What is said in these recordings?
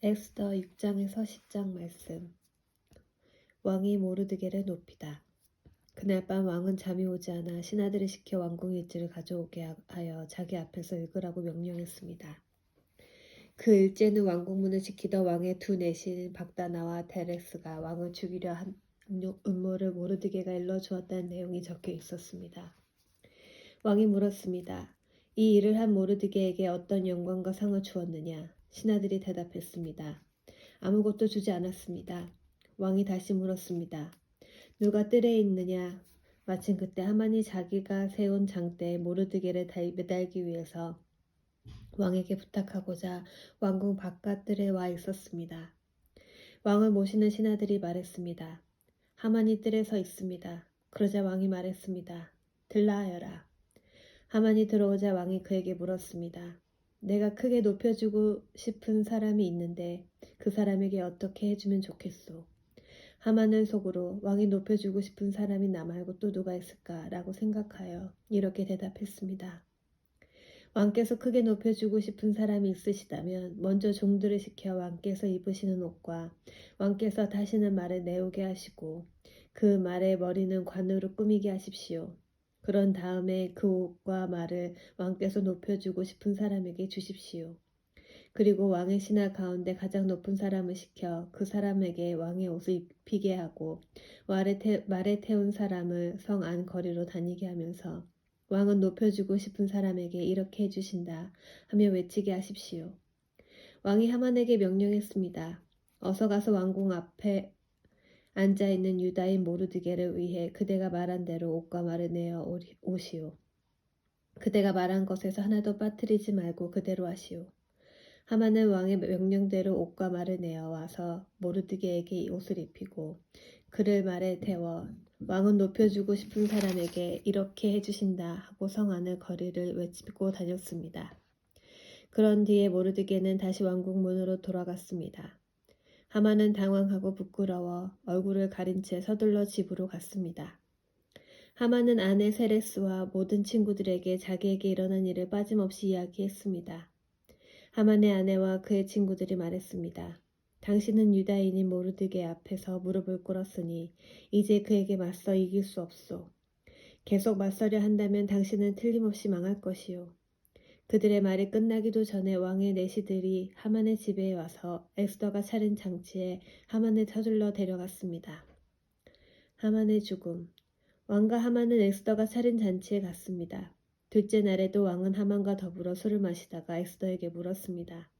에스더 6장에서 10장 말씀. 왕이 모르드게를 높이다. 그날 밤 왕은 잠이 오지 않아 신하들을 시켜 왕궁 일지를 가져오게 하여 자기 앞에서 읽으라고 명령했습니다. 그 일제는 왕궁문을 지키던 왕의 두 내신 박다나와 테레스가 왕을 죽이려 한 음모를 모르드게가 일러주었다는 내용이 적혀 있었습니다. 왕이 물었습니다. 이 일을 한 모르드게에게 어떤 영광과 상을 주었느냐? 신하들이 대답했습니다. 아무것도 주지 않았습니다. 왕이 다시 물었습니다. 누가 뜰에 있느냐? 마침 그때 하만이 자기가 세운 장대에 모르드게를 매달기 위해서 왕에게 부탁하고자 왕궁 바깥 뜰에 와 있었습니다. 왕을 모시는 신하들이 말했습니다. 하만이 뜰에 서 있습니다. 그러자 왕이 말했습니다. 들라하여라. 하만이 들어오자 왕이 그에게 물었습니다. 내가 크게 높여주고 싶은 사람이 있는데 그 사람에게 어떻게 해주면 좋겠소? 하만은 속으로 왕이 높여주고 싶은 사람이 나 말고 또 누가 있을까? 라고 생각하여 이렇게 대답했습니다. 왕께서 크게 높여주고 싶은 사람이 있으시다면 먼저 종들을 시켜 왕께서 입으시는 옷과 왕께서 하시는 말을 내오게 하시고 그 말의 머리는 관으로 꾸미게 하십시오. 그런 다음에 그 옷과 말을 왕께서 높여주고 싶은 사람에게 주십시오. 그리고 왕의 신하 가운데 가장 높은 사람을 시켜 그 사람에게 왕의 옷을 입히게 하고 말에 태운 사람을 성 안 거리로 다니게 하면서 왕은 높여주고 싶은 사람에게 이렇게 해주신다 하며 외치게 하십시오. 왕이 하만에게 명령했습니다. 어서 가서 왕궁 앞에 앉아있는 유다인 모르드게를 위해 그대가 말한 대로 옷과 말을 내어 오시오. 그대가 말한 것에서 하나도 빠뜨리지 말고 그대로 하시오. 하만은 왕의 명령대로 옷과 말을 내어와서 모르드게에게 옷을 입히고 그를 말에 태워 왕은 높여주고 싶은 사람에게 이렇게 해주신다 하고 성 안의 거리를 외치고 다녔습니다. 그런 뒤에 모르드게는 다시 왕궁 문으로 돌아갔습니다. 하만은 당황하고 부끄러워 얼굴을 가린 채 서둘러 집으로 갔습니다. 하만은 아내 세레스와 모든 친구들에게 자기에게 일어난 일을 빠짐없이 이야기했습니다. 하만의 아내와 그의 친구들이 말했습니다. 당신은 유다인인 모르드게 앞에서 무릎을 꿇었으니 이제 그에게 맞서 이길 수 없소. 계속 맞서려 한다면 당신은 틀림없이 망할 것이요. 그들의 말이 끝나기도 전에 왕의 내시들이 하만의 집에 와서 에스더가 차린 장치에 하만을 서둘러 데려갔습니다. 하만의 죽음. 왕과 하만은 에스더가 차린 잔치에 갔습니다. 둘째 날에도 왕은 하만과 더불어 술을 마시다가 에스더에게 물었습니다.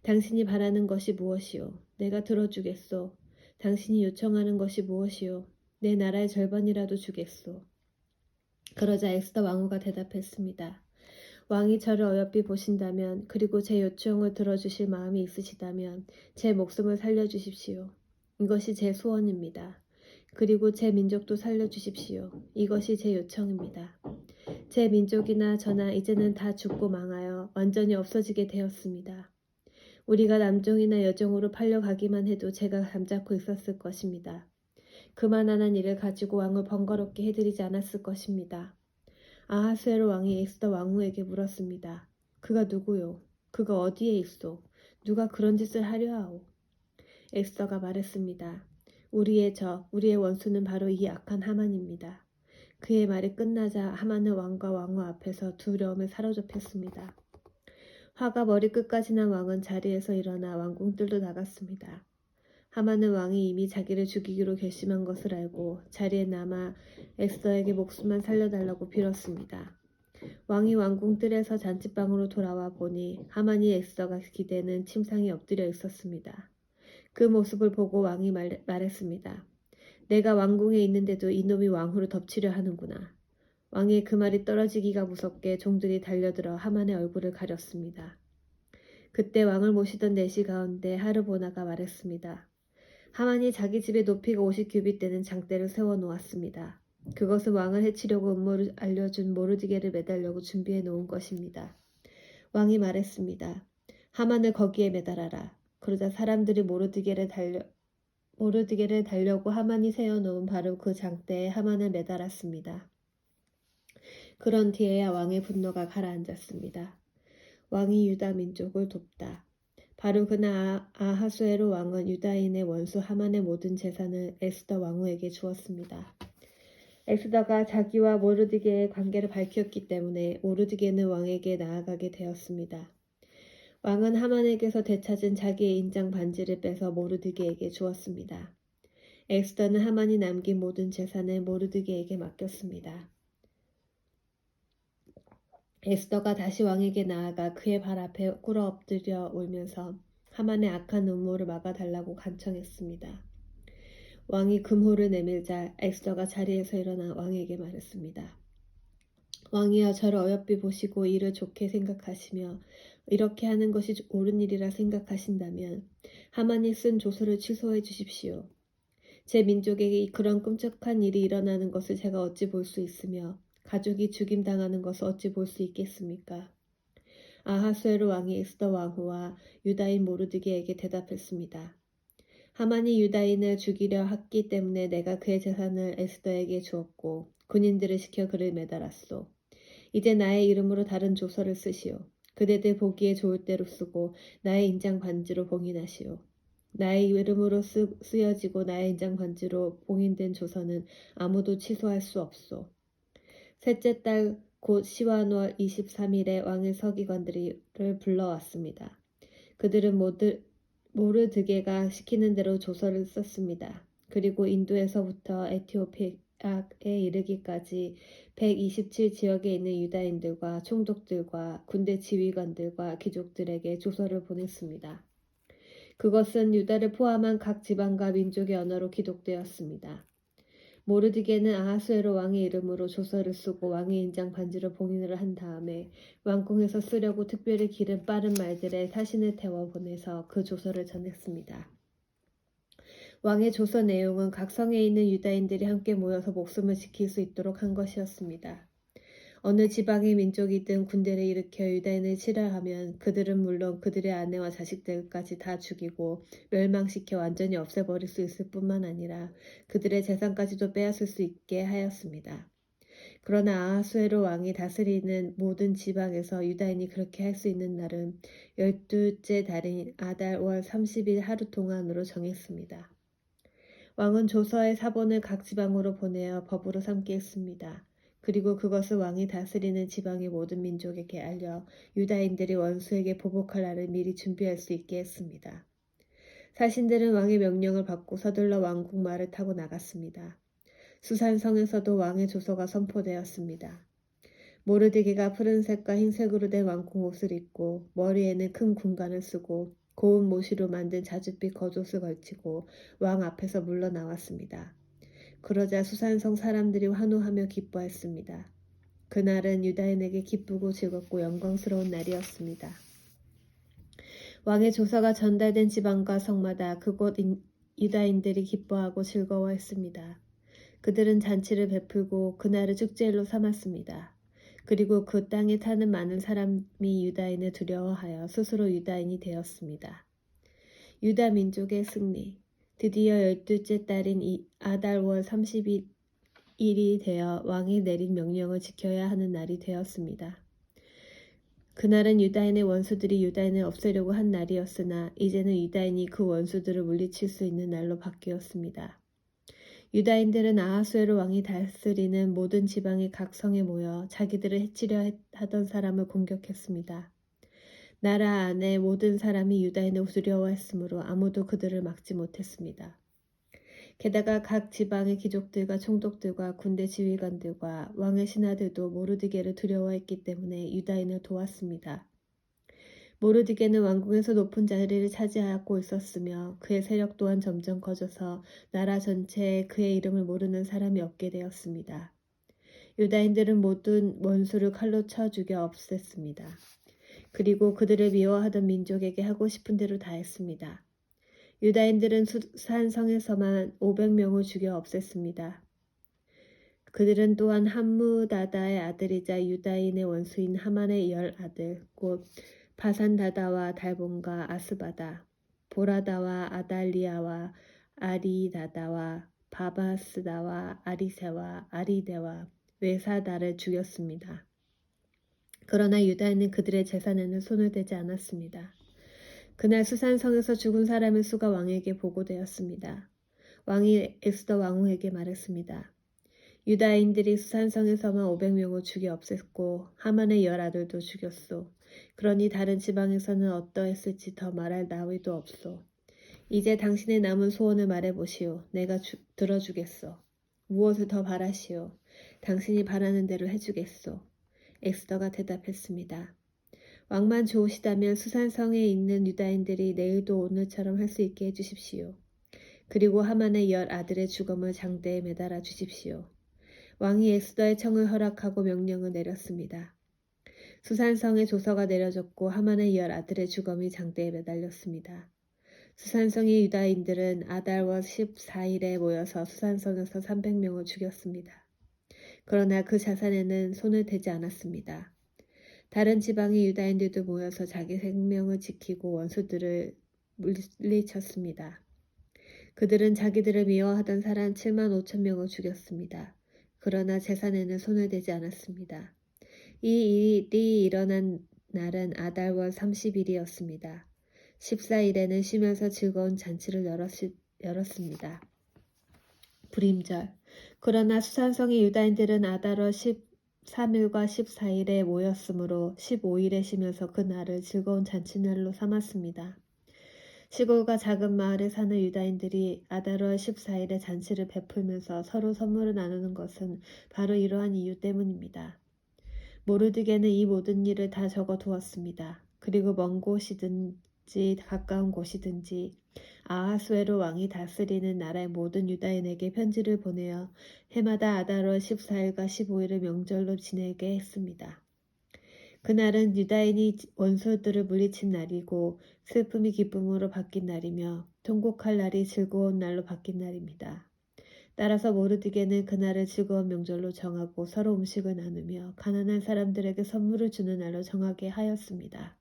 당신이 바라는 것이 무엇이오? 내가 들어주겠소. 당신이 요청하는 것이 무엇이오? 내 나라의 절반이라도 주겠소. 그러자 에스더 왕후가 대답했습니다. 왕이 저를 어여삐 보신다면 그리고 제 요청을 들어주실 마음이 있으시다면 제 목숨을 살려주십시오. 이것이 제 소원입니다. 그리고 제 민족도 살려주십시오. 이것이 제 요청입니다. 제 민족이나 저나 이제는 다 죽고 망하여 완전히 없어지게 되었습니다. 우리가 남종이나 여종으로 팔려가기만 해도 제가 잠자코 있었을 것입니다. 그만한 일을 가지고 왕을 번거롭게 해드리지 않았을 것입니다. 아하수에로 왕이 에스더 왕후에게 물었습니다. 그가 누구요? 그가 어디에 있소? 누가 그런 짓을 하려 하오? 에스더가 말했습니다. 우리의 원수는 바로 이 악한 하만입니다. 그의 말이 끝나자 하만은 왕과 왕후 앞에서 두려움에 사로잡혔습니다. 화가 머리끝까지 난 왕은 자리에서 일어나 왕궁뜰로 나갔습니다. 하만은 왕이 이미 자기를 죽이기로 결심한 것을 알고 자리에 남아 에스더에게 목숨만 살려달라고 빌었습니다. 왕이 왕궁뜰에서 잔치방으로 돌아와 보니 하만이 에스더가 기대는 침상에 엎드려 있었습니다. 그 모습을 보고 왕이 말했습니다. 내가 왕궁에 있는데도 이놈이 왕후를 덮치려 하는구나. 왕의 그 말이 떨어지기가 무섭게 종들이 달려들어 하만의 얼굴을 가렸습니다. 그때 왕을 모시던 내시 가운데 하르보나가 말했습니다. 하만이 자기 집의 높이가 50규빗 되는 장대를 세워 놓았습니다. 그것은 왕을 해치려고 음모를 알려준 모르드게를 매달려고 준비해 놓은 것입니다. 왕이 말했습니다. 하만을 거기에 매달아라. 그러자 사람들이 모르드게를 달려고 하만이 세워놓은 바로 그 장대에 하만을 매달았습니다. 그런 뒤에야 왕의 분노가 가라앉았습니다. 왕이 유다 민족을 돕다. 바로 그날 아하수에로 왕은 유다인의 원수 하만의 모든 재산을 에스더 왕후에게 주었습니다. 에스더가 자기와 모르드게의 관계를 밝혔기 때문에 모르드게는 왕에게 나아가게 되었습니다. 왕은 하만에게서 되찾은 자기의 인장 반지를 빼서 모르드게에게 주었습니다. 에스더는 하만이 남긴 모든 재산을 모르드게에게 맡겼습니다. 에스더가 다시 왕에게 나아가 그의 발 앞에 꿇어 엎드려 울면서 하만의 악한 음모를 막아달라고 간청했습니다. 왕이 금호를 내밀자 에스더가 자리에서 일어나 왕에게 말했습니다. 왕이여, 저를 어여삐 보시고 이를 좋게 생각하시며 이렇게 하는 것이 옳은 일이라 생각하신다면 하만이 쓴 조서를 취소해 주십시오. 제 민족에게 그런 끔찍한 일이 일어나는 것을 제가 어찌 볼 수 있으며 가족이 죽임당하는 것을 어찌 볼 수 있겠습니까? 아하수에로 왕이 에스더 왕후와 유다인 모르드게에게 대답했습니다. 하만이 유다인을 죽이려 했기 때문에 내가 그의 재산을 에스더에게 주었고 군인들을 시켜 그를 매달았소. 이제 나의 이름으로 다른 조서를 쓰시오. 그대들 보기에 좋을 대로 쓰고 나의 인장 반지로 봉인하시오. 나의 이름으로 쓰여지고 나의 인장 반지로 봉인된 조서는 아무도 취소할 수 없소. 셋째 달 곧 시완월 23일에 왕의 서기관들을 불러왔습니다. 그들은 모르드게가 시키는 대로 조서를 썼습니다. 그리고 인도에서부터 에티오피아에 이르기까지 127지역에 있는 유다인들과 총독들과 군대 지휘관들과 귀족들에게 조서를 보냈습니다. 그것은 유다를 포함한 각 지방과 민족의 언어로 기록되었습니다. 모르드게는 아하수에로 왕의 이름으로 조서를 쓰고 왕의 인장 반지로 봉인을 한 다음에 왕궁에서 쓰려고 특별히 기른 빠른 말들에 사신을 태워 보내서 그 조서를 전했습니다. 왕의 조서 내용은 각 성에 있는 유다인들이 함께 모여서 목숨을 지킬 수 있도록 한 것이었습니다. 어느 지방의 민족이든 군대를 일으켜 유다인을 치려하면 그들은 물론 그들의 아내와 자식들까지 다 죽이고 멸망시켜 완전히 없애버릴 수 있을 뿐만 아니라 그들의 재산까지도 빼앗을 수 있게 하였습니다. 그러나 아하수에로 왕이 다스리는 모든 지방에서 유다인이 그렇게 할 수 있는 날은 12째 달인 아달 월 30일 하루 동안으로 정했습니다. 왕은 조서의 사본을 각 지방으로 보내어 법으로 삼게 했습니다. 그리고 그것을 왕이 다스리는 지방의 모든 민족에게 알려 유다인들이 원수에게 보복할 날을 미리 준비할 수 있게 했습니다. 사신들은 왕의 명령을 받고 서둘러 왕궁 말을 타고 나갔습니다. 수산성에서도 왕의 조서가 선포되었습니다. 모르드게가 푸른색과 흰색으로 된 왕궁 옷을 입고 머리에는 큰 군관을 쓰고 고운 모시로 만든 자줏빛 겉옷을 걸치고 왕 앞에서 물러나왔습니다. 그러자 수산성 사람들이 환호하며 기뻐했습니다. 그날은 유다인에게 기쁘고 즐겁고 영광스러운 날이었습니다. 왕의 조서가 전달된 지방과 성마다 그곳 유다인들이 기뻐하고 즐거워했습니다. 그들은 잔치를 베풀고 그날을 축제일로 삼았습니다. 그리고 그 땅에 사는 많은 사람이 유다인을 두려워하여 스스로 유다인이 되었습니다. 유다 민족의 승리. 드디어 12째 달인 아달월 30일이 되어 왕이 내린 명령을 지켜야 하는 날이 되었습니다. 그날은 유다인의 원수들이 유다인을 없애려고 한 날이었으나 이제는 유다인이 그 원수들을 물리칠 수 있는 날로 바뀌었습니다. 유다인들은 아하수에로 왕이 다스리는 모든 지방의 각 성에 모여 자기들을 해치려 하던 사람을 공격했습니다. 나라 안에 모든 사람이 유다인을 두려워했으므로 아무도 그들을 막지 못했습니다. 게다가 각 지방의 귀족들과 총독들과 군대 지휘관들과 왕의 신하들도 모르드게를 두려워했기 때문에 유다인을 도왔습니다. 모르드게는 왕궁에서 높은 자리를 차지하고 있었으며 그의 세력 또한 점점 커져서 나라 전체에 그의 이름을 모르는 사람이 없게 되었습니다. 유다인들은 모든 원수를 칼로 쳐 죽여 없앴습니다. 그리고 그들을 미워하던 민족에게 하고 싶은 대로 다 했습니다. 유다인들은 수산성에서만 500명을 죽여 없앴습니다. 그들은 또한 함무다다의 아들이자 유다인의 원수인 하만의 10아들 곧 바산다다와 달본과 아스바다, 보라다와 아달리아와 아리다다와 바바스다와 아리세와 아리데와 외사다를 죽였습니다. 그러나 유다인은 그들의 재산에는 손을 대지 않았습니다. 그날 수산성에서 죽은 사람의 수가 왕에게 보고되었습니다. 왕이 에스더 왕후에게 말했습니다. 유다인들이 수산성에서만 500명을 죽여 없앴고 하만의 10아들도 죽였소. 그러니 다른 지방에서는 어떠했을지 더 말할 나위도 없소. 이제 당신의 남은 소원을 말해보시오. 내가 들어주겠소. 무엇을 더 바라시오. 당신이 바라는 대로 해주겠소. 엑스더가 대답했습니다. 왕만 좋으시다면 수산성에 있는 유다인들이 내일도 오늘처럼 할 수 있게 해주십시오. 그리고 하만의 10아들의 죽음을 장대에 매달아 주십시오. 왕이 엑스더의 청을 허락하고 명령을 내렸습니다. 수산성에 조서가 내려졌고 하만의 10아들의 죽음이 장대에 매달렸습니다. 수산성의 유다인들은 아달월 14일에 모여서 수산성에서 300명을 죽였습니다. 그러나 그 자산에는 손을 대지 않았습니다. 다른 지방의 유다인들도 모여서 자기 생명을 지키고 원수들을 물리쳤습니다. 그들은 자기들을 미워하던 사람 7만 5천 명을 죽였습니다. 그러나 재산에는 손을 대지 않았습니다. 이 일이 일어난 날은 아달월 30일이었습니다. 14일에는 쉬면서 즐거운 잔치를 열었습니다. 불임절. 그러나 수산성의 유다인들은 아달월 13일과 14일에 모였으므로 15일에 쉬면서 그 날을 즐거운 잔치날로 삼았습니다. 시골과 작은 마을에 사는 유다인들이 아달월 14일에 잔치를 베풀면서 서로 선물을 나누는 것은 바로 이러한 이유 때문입니다. 모르드게는 이 모든 일을 다 적어두었습니다. 그리고 먼 곳이든지 가까운 곳이든지 아하수에로 왕이 다스리는 나라의 모든 유다인에게 편지를 보내어 해마다 아달월 14일과 15일을 명절로 지내게 했습니다. 그날은 유다인이 원수들을 물리친 날이고 슬픔이 기쁨으로 바뀐 날이며 통곡할 날이 즐거운 날로 바뀐 날입니다. 따라서 모르드게는 그날을 즐거운 명절로 정하고 서로 음식을 나누며 가난한 사람들에게 선물을 주는 날로 정하게 하였습니다.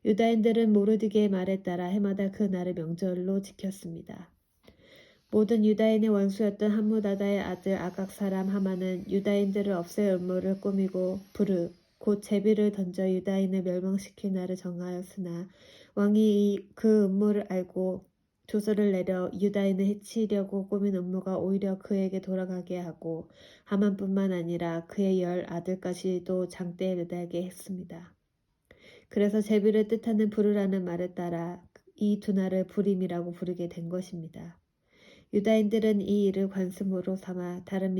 유다인들은 모르드게의 말에 따라 해마다 그 날을 명절로 지켰습니다. 모든 유다인의 원수였던 함무다다의 아들 아각 사람 하만은 유다인들을 없앨 음모를 꾸미고 부르 곧 제비를 던져 유다인을 멸망시킬 날을 정하였으나 왕이 그 음모를 알고 조서를 내려 유다인을 해치려고 꾸민 음모가 오히려 그에게 돌아가게 하고 하만뿐만 아니라 그의 10아들까지도 장대에 매달게 했습니다. 그래서 제비를 뜻하는 부르라는 말에 따라 이 두 날을 부림이라고 부르게 된 것입니다. 유다인들은 이 일을 관습으로 삼아 다른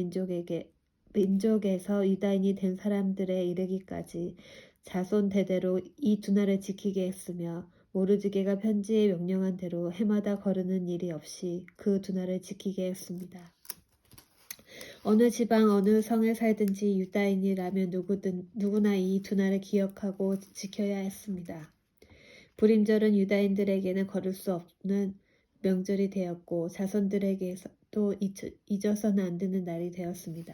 민족에서 유다인이 된 사람들에 이르기까지 자손 대대로 이 두 날을 지키게 했으며 모르드게가 편지에 명령한 대로 해마다 거르는 일이 없이 그 두 날을 지키게 했습니다. 어느 지방 어느 성에 살든지 유다인이라면 누구나 이 두 날을 기억하고 지켜야 했습니다. 불임절은 유다인들에게는 거를 수 없는 명절이 되었고 자손들에게도 잊어서는 안 되는 날이 되었습니다.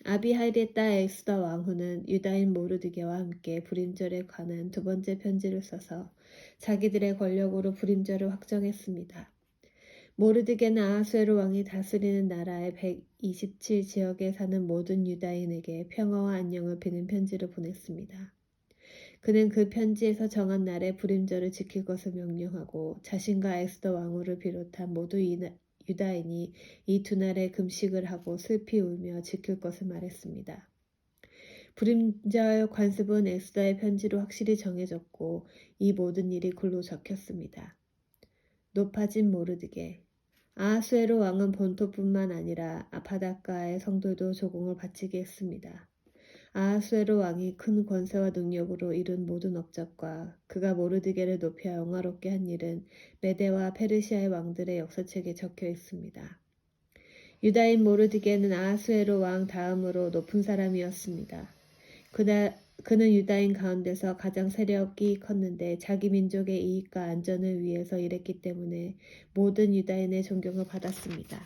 아비하일의 딸 에스더 왕후는 유다인 모르드게와 함께 불임절에 관한 두 번째 편지를 써서 자기들의 권력으로 불임절을 확정했습니다. 모르드게는 아하수에로 왕이 다스리는 나라의 127지역에 사는 모든 유다인에게 평화와 안녕을 비는 편지를 보냈습니다. 그는 그 편지에서 정한 날에 불임절을 지킬 것을 명령하고 자신과 에스더 왕후를 비롯한 모두 유다인이 이 두 날에 금식을 하고 슬피 울며 지킬 것을 말했습니다. 불임절 관습은 에스더의 편지로 확실히 정해졌고 이 모든 일이 글로 적혔습니다. 높아진 모르드게. 아하수에로 왕은 본토뿐만 아니라 바닷가의 성들도 조공을 바치게 했습니다. 아하수에로 왕이 큰 권세와 능력으로 이룬 모든 업적과 그가 모르드게를 높여 영화롭게 한 일은 메데와 페르시아의 왕들의 역사책에 적혀 있습니다. 유다인 모르드게는 아하수에로 왕 다음으로 높은 사람이었습니다. 그는 유다인 가운데서 가장 세력이 컸는데 자기 민족의 이익과 안전을 위해서 일했기 때문에 모든 유다인의 존경을 받았습니다.